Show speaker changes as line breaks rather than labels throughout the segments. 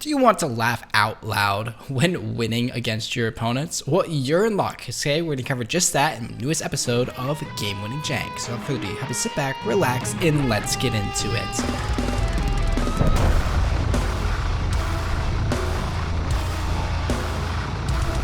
Do you want to laugh out loud when winning against your opponents? Well, you're in luck. Today, we're going to cover just that in the newest episode of Game Winning Jank. So without further ado, have a sit back, relax, and let's get into it.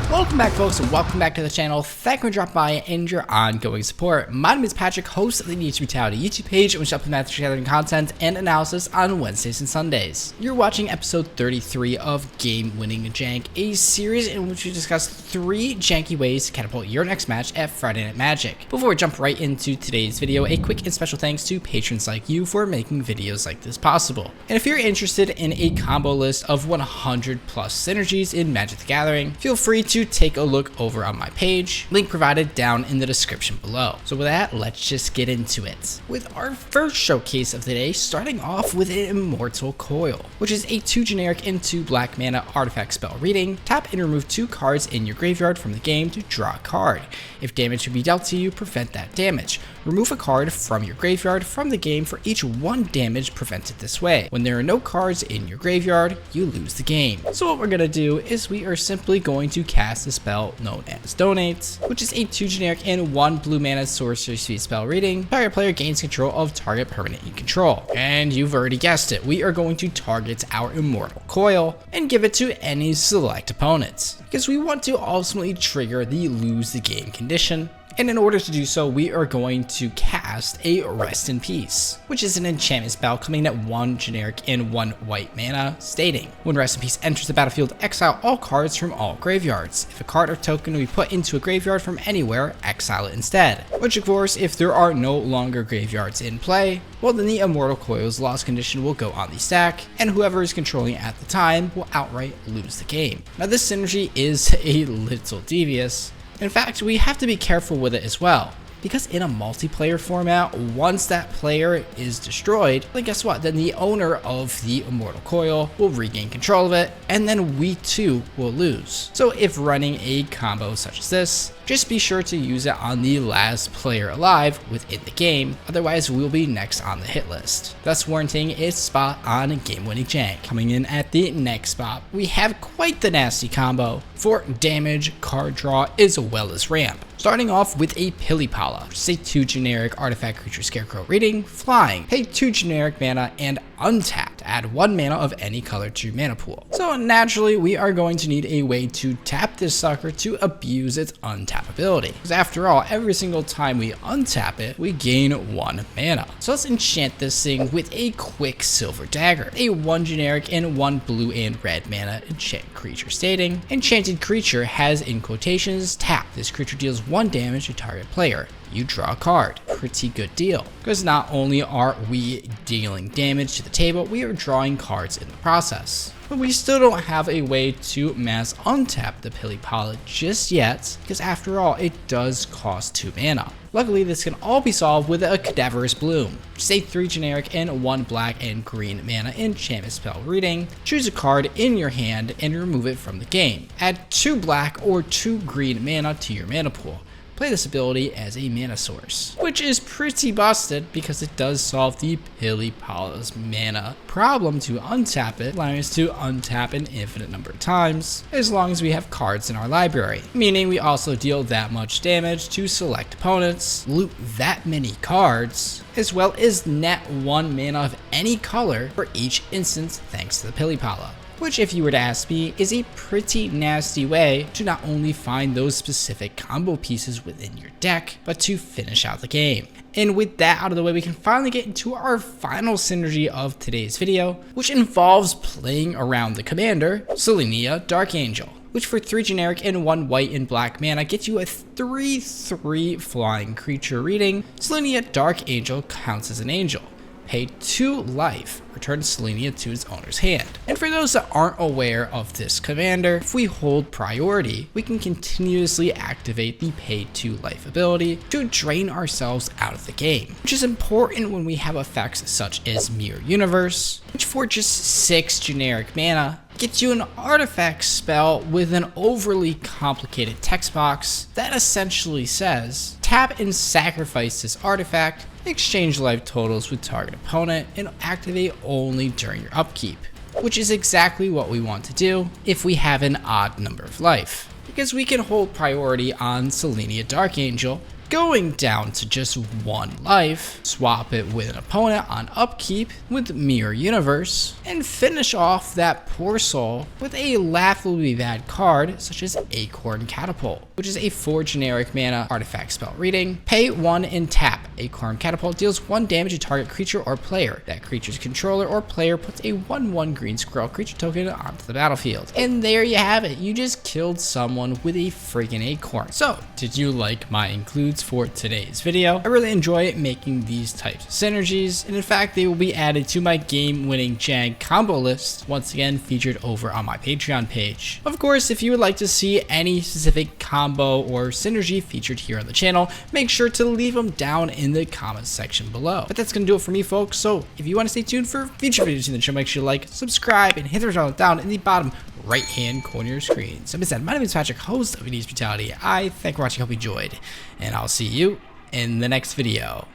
Welcome back, folks, and welcome back to the channel. Thank you for dropping by and your ongoing support. My name is Patrick, host of the EDH Brutality YouTube page, which uploads gathering content and analysis on Wednesdays and Sundays. You're watching episode 33 of Game Winning Jank, a series in which we discuss 3 janky ways to catapult your next match at Friday Night Magic. Before we jump right into today's video, a quick and special thanks to patrons like you for making videos like this possible. And if you're interested in a combo list of 100 plus synergies in Magic the Gathering, feel free to take a look over on my page, link provided down in the description below. So with that, let's just get into it. With our first showcase of the day, starting off with an Immortal Coil, which is a 2 generic and 2 black mana artifact spell reading. Tap and remove 2 cards in your graveyard from the game to draw a card. If damage would be dealt to you, prevent that damage. Remove a card from your graveyard from the game for each 1 damage prevented this way. When there are no cards in your graveyard, you lose the game. So what we're gonna do is we are simply going to cast a spell known as Donate, which is a 2 generic and 1 blue mana sorcery suite spell reading. Target player gains control of target permanent you control. And you've already guessed it, we are going to target our Immortal Coil and give it to any select opponents, because we want to ultimately trigger the lose the game condition. And in order to do so, we are going to cast a Rest in Peace, which is an enchantment spell coming at 1 generic and 1 white mana, stating, when Rest in Peace enters the battlefield, exile all cards from all graveyards. If a card or token will be put into a graveyard from anywhere, exile it instead. Which of course, if there are no longer graveyards in play, well then the Immortal Coil's loss condition will go on the stack, and whoever is controlling it at the time will outright lose the game. Now this synergy is a little devious. In fact, we have to be careful with it as well, because in a multiplayer format, once that player is destroyed, then guess what? Then the owner of the Immortal Coil will regain control of it, and then we too will lose. So if running a combo such as this, just be sure to use it on the last player alive within the game, otherwise we'll be next on the hit list, thus warranting its spot on Game Winning Jank. Coming in at the next spot, we have quite the nasty combo for damage, card draw, as well as ramp. Starting off with a Pilipala, which is a 2 generic artifact creature scarecrow reading, flying, pay 2 generic mana and untap to add 1 mana of any color to your mana pool. So naturally, we are going to need a way to tap this sucker to abuse its untap ability, because after all, every single time we untap it, we gain 1 mana. So let's enchant this thing with a quick Silver Dagger, a 1 generic and 1 blue and red mana enchant creature, stating, enchanted creature has, in quotations, tap. This creature deals 1 damage to target player. You draw a card. Pretty good deal, because not only are we dealing damage to the table, we are drawing cards in the process. But we still don't have a way to mass untap the Pilipala just yet, because after all, it does cost 2 mana. Luckily, this can all be solved with a Cadaverous Bloom, which is a 3 generic and 1 black and green mana enchantment spell reading. Choose a card in your hand and remove it from the game. Add 2 black or 2 green mana to your mana pool. Play this ability as a mana source, which is pretty busted because it does solve the Pilipala's mana problem to untap it, allowing us to untap an infinite number of times, as long as we have cards in our library, meaning we also deal that much damage to select opponents, loot that many cards, as well as net 1 mana of any color for each instance thanks to the Pilipala. Which, if you were to ask me, is a pretty nasty way to not only find those specific combo pieces within your deck, but to finish out the game. And with that out of the way, we can finally get into our final synergy of today's video, which involves playing around the commander, Selenia Dark Angel, which for 3 generic and 1 white and black mana gets you a 3/3 flying creature reading. Selenia Dark Angel counts as an angel. Pay 2 life, return Selenia to its owner's hand. And for those that aren't aware of this commander, if we hold priority, we can continuously activate the pay 2 life ability to drain ourselves out of the game, which is important when we have effects such as Mirror Universe, which for just 6 generic mana gets you an artifact spell with an overly complicated text box that essentially says, tap and sacrifice this artifact, exchange life totals with target opponent, and activate only during your upkeep. which is exactly what we want to do if we have an odd number of life, because we can hold priority on Selenia Dark Angel, going down to just 1 life, swap it with an opponent on upkeep with Mirror Universe, and finish off that poor soul with a laughably bad card such as Acorn Catapult, which is a 4 generic mana artifact spell reading. Pay 1 and tap. Acorn Catapult deals 1 damage to target creature or player. That creature's controller or player puts a 1/1 green squirrel creature token onto the battlefield. And there you have it. You just killed someone with a freaking acorn. So, did you like my includes for today's video? I really enjoy making these types of synergies, and in fact they will be added to my game-winning JANK combo list, once again featured over on my Patreon page. Of course, if you would like to see any specific combo or synergy featured here on the channel, make sure to leave them down in the comments section below. But that's gonna do it for me, folks, so if you want to stay tuned for future videos in the channel, make sure to like, subscribe, and hit the bell down in the bottom right hand corner of your screen. So with that, my name is Patrick, host of EDH Brutality. I thank you for watching, hope you enjoyed, and I'll see you in the next video.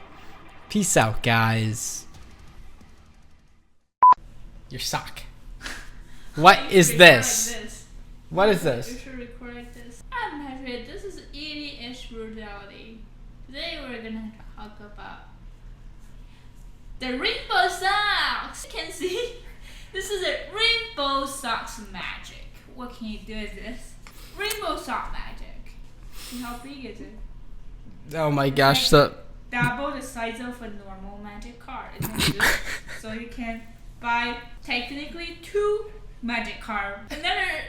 Peace out, guys. Your sock. What is this? What is this?
You should record like this. I'm Patrick, this is EDH Brutality. Today we're gonna talk about the rainbow socks. You can see this is a rainbow socks magic. What can you do with this? Rainbow sock magic. See how big is it?
Oh my gosh,
Double the size of a normal magic card. Isn't it? So you can buy technically 2 magic cards. Another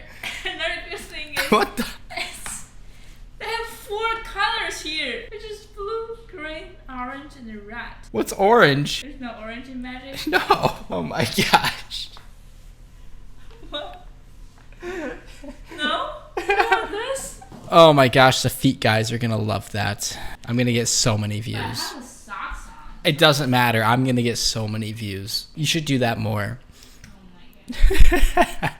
good thing is
what the?
They have 4 colors here, which is blue, green, orange, and red.
What's orange?
There's no orange in magic.
No. Oh my gosh.
What? No? Not this?
Oh my gosh, the feet guys are gonna love that. I'm gonna get so many
But I
views.
have the socks on.
It doesn't matter. I'm gonna get so many views. You should do that more.
Oh my god.